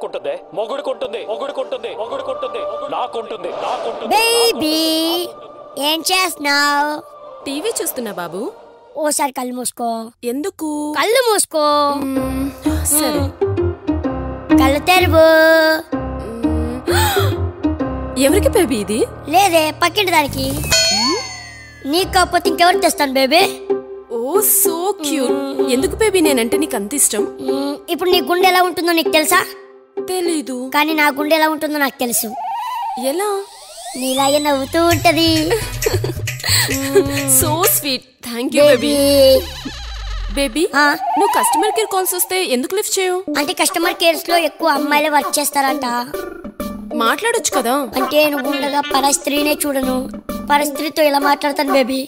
ఎవరుకుంటుంది? మొగుడుకుంటుంది, మొగుడుకుంటుంది, మొగుడుకుంటుంది, నాకుంటుంది, నాకుంటుంది. Baby ఏం చేస్తున్నావు? TV చూస్తున్నా బాబు. ఓసారి కళ్ళు మూసుకో. ఎందుకు? కళ్ళు మూసుకో. సరే. కళ్ళు తెరువు. ఎవరికి బేబీ ఇది? లేదే, పక్కింటి దానికి. నీకు కాకపోతే ఇంకెవరు తెస్తాను బేబీ. ఓ సో క్యూట్. ఎందుకు బేబీ నేనంటే నీకు అంత ఇష్టం? ఇప్పుడు నీ గుండె ఎలా ఉంటుందో నీకు తెలుసా? తెలీదు. కానీ నా గుండె ఎలా ఉంటుందో నాకు తెలుసు. ఎలా? నీలాగే నవ్వుతూ ఉంటది. So sweet. Thank you baby. Baby నువ్వు కస్టమర్ కేర్ కాల్స్ వస్తే ఎందుకు లిఫ్ట్ చేయవు? అంటే కస్టమర్ కేర్స్ లో ఎక్కువ అమ్మాయిలే వర్క్ చేస్తారంట. మాట్లాడొచ్చు కదా. అంటే నువ్వు ఉండగా పరస్త్రీనే చూడను, పరస్త్రీతో ఇలా మాట్లాడతాను బేబీ.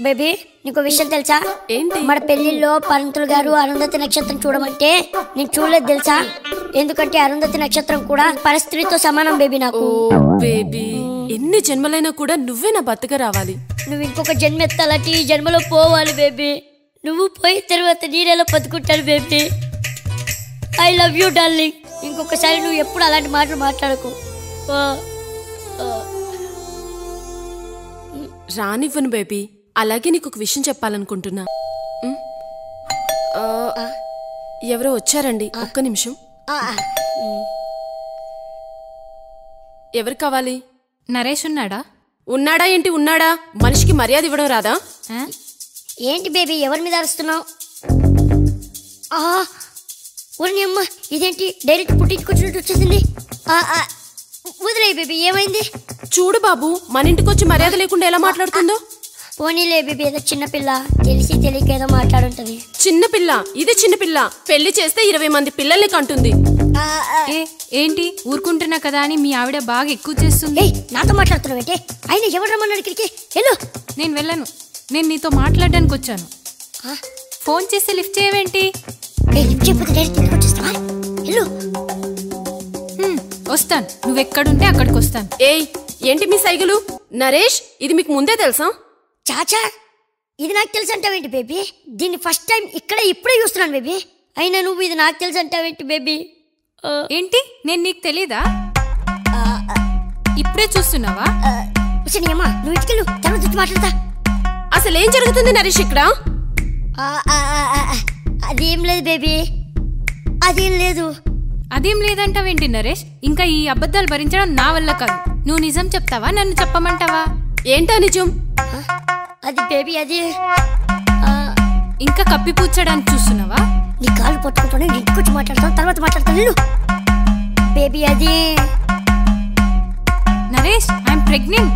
బేబీ నీకు విషయం తెలుసా? ఏంటి? మన పెళ్లిలో పంతులు గారు అరుంధతి నక్షత్రం చూడమంటే నేను చూడలేదు తెలుసా? ఎందుకంటే అరుంధతి నక్షత్రం కూడా పరస్త్రీతో సమానం బేబీ నాకు. బేబీ ఎన్ని జన్మలైనా కూడా నువ్వే నా బతుక రావాలి. నువ్వు ఇంకొక జన్మ ఎత్తాలంటే ఈ జన్మలో పోవాలి బేబీ. నువ్వు పోయిన తర్వాత నేనేలా బతుకుంటాను baby. I love you darling. ఇంకొకసారి నువ్వు ఎప్పుడు అలాంటి మాటలు మాట్లాడకు. రానివ్వను బేబీ. అలాగే నీకు ఒక విషయం చెప్పాలనుకుంటున్నా. ఎవరో వచ్చారండి, ఒక్క నిమిషం. ఎవరు కావాలి? నరేష్ ఉన్నాడా? ఉన్నాడా ఏంటి? ఉన్నాడా? మనిషికి మర్యాద ఇవ్వడం రాదా? ఏంటి బేబీ ఎవరి మీద అరుస్తున్నావు? ఊరిని అమ్మ, ఇదేంటి డైరెక్ట్ పుట్టించుకొచ్చినట్టు వచ్చేసింది. వదిలే బేబీ, ఏమైంది? చూడు బాబు, మన ఇంటికి వచ్చి మర్యాద లేకుండా ఎలా మాట్లాడుతుందో. పోనీలే బేబీ, ఏదో చిన్నపిల్ల, తెలిసి తెలియక ఏదో మాట్లాడుంటది. చిన్నపిల్ల? ఇది చిన్నపిల్ల. పెళ్లి చేస్తే 20 మంది పిల్లల్ని కంటుంది. ఏంటి ఊరుకుంటున్నా కదా అని మీ ఆవిడ బాగా ఎక్కువ చేస్తుంది. నాతో మాట్లాడుతున్నావు ఏంటి? ఆయన ఎవరు రమ్మన్నాడు ఇక్కడికి? వెళ్ళు. నేను వెళ్ళను. నేను నీతో మాట్లాడడానికి వచ్చాను. ఫోన్ చేసి లిఫ్ట్ చేయవేంటి? వస్తాను, నువ్వెక్కడుంటే అక్కడికి వస్తాను. ఏయ్ ఏంటి మీ సైగలు? నరేష్ ఇది మీకు ముందే తెలుసా? చాచా ఇది నాకు తెలుసు అంటావేంటి బేబీ? దీన్ని ఫస్ట్ టైం ఇక్కడే ఇప్పుడే చూస్తున్నాను బేబీ. అయినా నువ్వు ఇది నాకు తెలుసు అంటావేంటి బేబీ? ఏంటి నేను నీకు తెలీదా? ఇప్పుడే చూస్తున్నావా? నువ్వు ఇటుకెళ్ళు, తర్వాత వచ్చి మాట్లాడతా. అసలు ఏం జరుగుతుంది నరేష్ ఇక్కడ? అదేం లేదు బేబీ, అదేం లేదు. అదేం లేదంటావేంటి నరేష్? ఇంకా ఈ అబద్ధాలు భరించడం నా వల్ల కాదు. నువ్వు నిజం చెప్తావా, నన్ను చెప్పమంటావా? ఏంటా నిజం? అది బేబీ, అది ఇంకా కప్పిపుచ్చడానికి చూస్తున్నావా? నీ కాళ్ళు పట్టుకుంటాను, ఇంటికి వచ్చి మాట్లాడతాను, తర్వాత మాట్లాడతాను. బేబీ అది నరేష్, ఐఎమ్ ప్రెగ్నెంట్.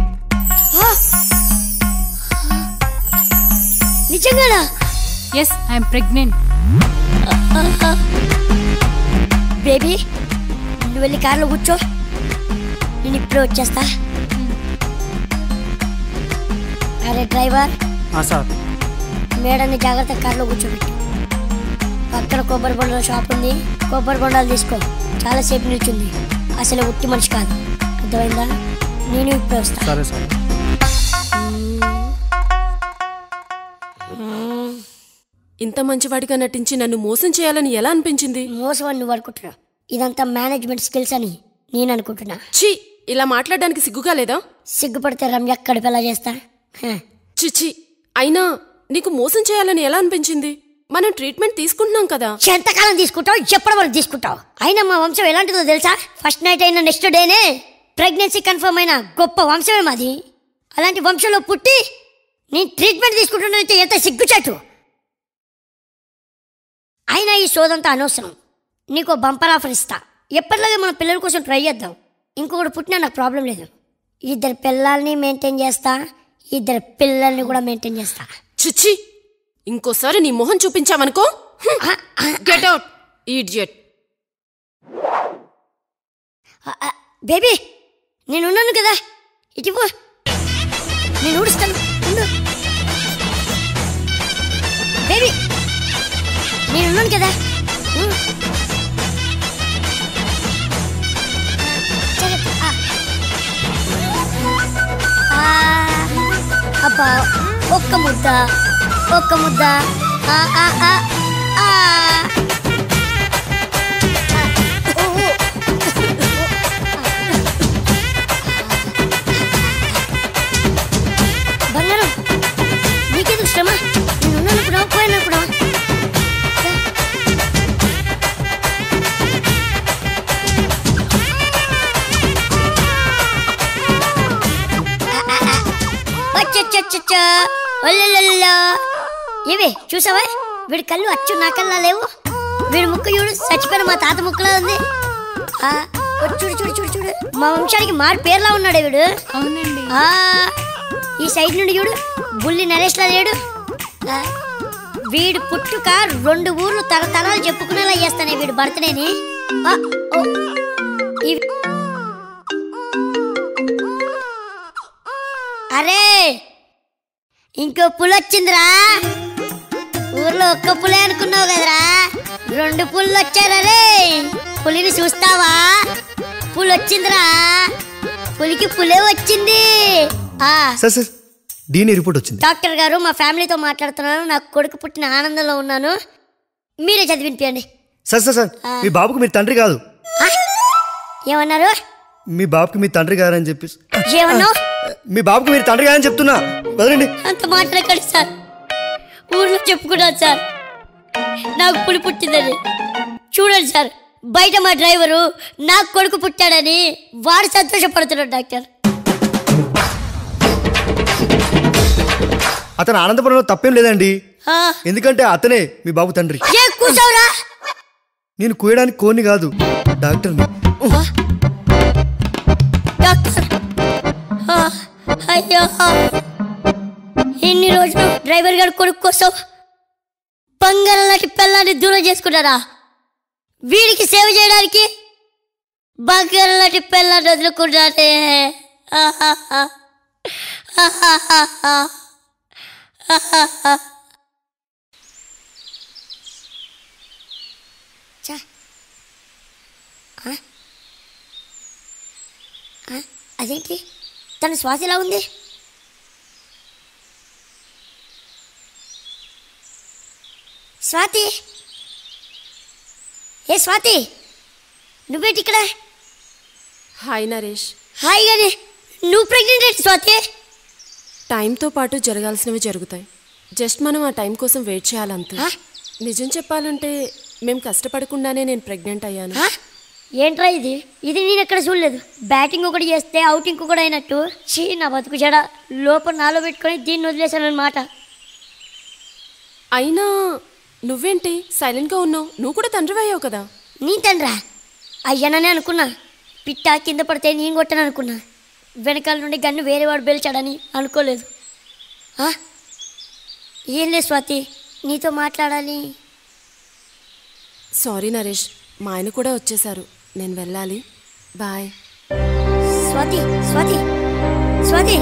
నిజంగానా? Yes, I'm pregnant. బేబీ నువ్వు వెళ్ళి కార్లో కూర్చో, నేను ఇప్పుడే వచ్చేస్తా. అరే డ్రైవర్, మేడాన్ని జాగ్రత్త కార్లో కూర్చోబెట్టు. పక్కన కొబ్బరి బొండాల షాప్ ఉంది, కొబ్బరి బొండాలు తీసుకో. చాలాసేపు నిల్చుంది, అసలు ఉట్టి మనిషి కాదు, అర్థమైందా? నేను ఇప్పుడే వస్తా. సరే సార్. ఇంత మంచివాడిగా నటించి నన్ను మోసం చేయాలని ఎలా అనిపించింది? మోసం అని నువ్వు అనుకుంటున్నా, ఇదంతా మేనేజ్మెంట్ స్కిల్స్ అని నేను అనుకుంటున్నా. ఛీ, ఇలా మాట్లాడడానికి సిగ్గుగా లేదా? సిగ్గుపడితే రమ్య కడుపు ఎలా చేస్తా? చిచి, అయినా నీకు మోసం చేయాలని ఎలా అనిపించింది? మనం ట్రీట్మెంట్ తీసుకుంటున్నాం కదా. ఎంతకాలం తీసుకుంటావు? ఎప్పటి వరకు తీసుకుంటావు? అయినా మా వంశం ఎలాంటిదో తెలుసా? ఫస్ట్ నైట్ అయిన నెక్స్ట్ డేనే ప్రెగ్నెన్సీ కన్ఫర్మ్ అయిన గొప్ప వంశమే మాది. అలాంటి వంశంలో పుట్టి నేను ట్రీట్మెంట్ తీసుకుంటున్నానంటే ఎంత సిగ్గుచాటు. అయినా ఈ సోదంతా అనవసరం. నీకు బంపర్ ఆఫర్ ఇస్తా. ఎప్పటిలాగే మన పిల్లల కోసం ట్రై చేద్దాం. ఇంకొకటి పుట్టినా నాకు ప్రాబ్లం లేదు. 2 పిల్లల్ని మెయింటైన్ చేస్తా, 2 పిల్లల్ని కూడా మెయింటైన్ చేస్తా. చిచ్చి, ఇంకోసారి నీ మొహం చూపించావనుకో, గెట్ అవుట్ ఈడియట్. బేబీ నేనున్నాను కదా, ఇటు నేను ఊడుస్తాను. బేబీ నేనున్నాను కదా. అబ్బా ఒక్క ముద్ద, ఒక్క ముద్ద. ఓ అచ్చా ఇవి చూసావా వీడి కళ్ళు అచ్చు నా కళ్ళ లేవు. వీడి ముక్కు చూడు చచ్చిపోయిన మా తాత ముక్కులా ఉంది. చూడు చూడు చూడు చూడు మా వంశానికి మారు పేర్లా ఉన్నాడు వీడు. అవునండి. ఈ సైడ్ నుండి చూడు బుల్లి నరేష్ లా లేడు. వీడు పుట్టుక 2 ఊర్లు తరతరాలు చెప్పుకునేలా చేస్తానే వీడు బర్త్డేని. అరే ఇంకో పులి వచ్చిందిరా. ఊర్లో ఒక్క పులే అనుకున్నావు కదరా, 2 పుళ్ళు వచ్చారే. పులిని చూస్తావా? పులి వచ్చిందిరా. పులికి పులే వచ్చింది. రిపోర్ట్ వచ్చింది. డాక్టర్ గారు మా ఫ్యామిలీతో మాట్లాడుతున్నాను. నాకు కొడుకు పుట్టిన ఆనందంలో ఉన్నాను. మీరే చదివినిపించండి. సార్ మీ బాబుకు మీరు తండ్రి కాదు. ఏమన్నారు? మీ బాబుకి మీ తండ్రి గారని చెప్పి. ఏమన్నావు? మీ బాబుకి మీరు తండ్రి గారని చెప్తున్నా. వదలండి. అంత మాట్లాడకండి సార్. ఊర్లో చెప్పుకున్నాను సార్ నాకు పులి పుట్టిందని. చూడండి సార్, బయట మా డ్రైవరు నాకు కొడుకు పుట్టాడని వాడు సంతోషపడుతున్నాడు డాక్టర్. అతను ఆనందపడంలో తప్పేం లేదండి. ఎందుకంటే అతనే మీ బాబు తండ్రి. కూర్చోరా. నేను కూయడానికి కోని కాదు, డాక్టర్ని. డాక్టర్ అయ్యో, ఎన్ని రోజులు డ్రైవర్ గారు కొడుకు కోసం బంగారం లాంటి పిల్లాన్ని దూరం చేసుకున్నారా? వీడికి సేవ చేయడానికి బంగారం లాంటి పిల్లాన్ని వదులుకున్నాడే. అదేంటి తన శ్వాస ఎలా ఉంది? స్వాతి, ఏ స్వాతి నువ్వేంటి ఇక్కడ? హాయ్ నరేష్. హాయ్ గాని నువ్వు ప్రెగ్నెంట్ ఏంటి స్వాతి? టైంతో పాటు జరగాల్సినవి జరుగుతాయి. జస్ట్ మనం ఆ టైం కోసం వెయిట్ చేయాలంతే. నిజం చెప్పాలంటే మేము కష్టపడకుండానే నేను ప్రెగ్నెంట్ అయ్యాను. ఏంట్రా ఇది? ఇది నేను ఎక్కడ చూడలేదు. బ్యాటింగ్ ఒకటి చేస్తే అవుటింగ్ కూడా అయినట్టు. చీ నా బతుకు జడ. లోపల నాలో పెట్టుకొని దీన్ని వదిలేశాను అన్నమాట. అయినా నువ్వేంటి సైలెంట్గా ఉన్నావు? నువ్వు కూడా తండ్రి అయ్యావు కదా. నీ తండ్రా అయ్యానని అనుకున్నా. పిట్ట కింద పడితే నేను కొట్టాను అనుకున్నా. వెనకాల నుండి గన్ను వేరేవాడు పేల్చాడని అనుకోలేదు. ఏం లేదు స్వాతి, నీతో మాట్లాడాలి. సారీ నరేష్, మా ఆయన కూడా వచ్చేసారు, నేను వెళ్ళాలి. Bye. Swathi Swathi Swathi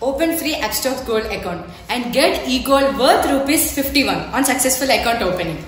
Open free Upstox Gold account and get e-gold worth ₹51 on successful account opening.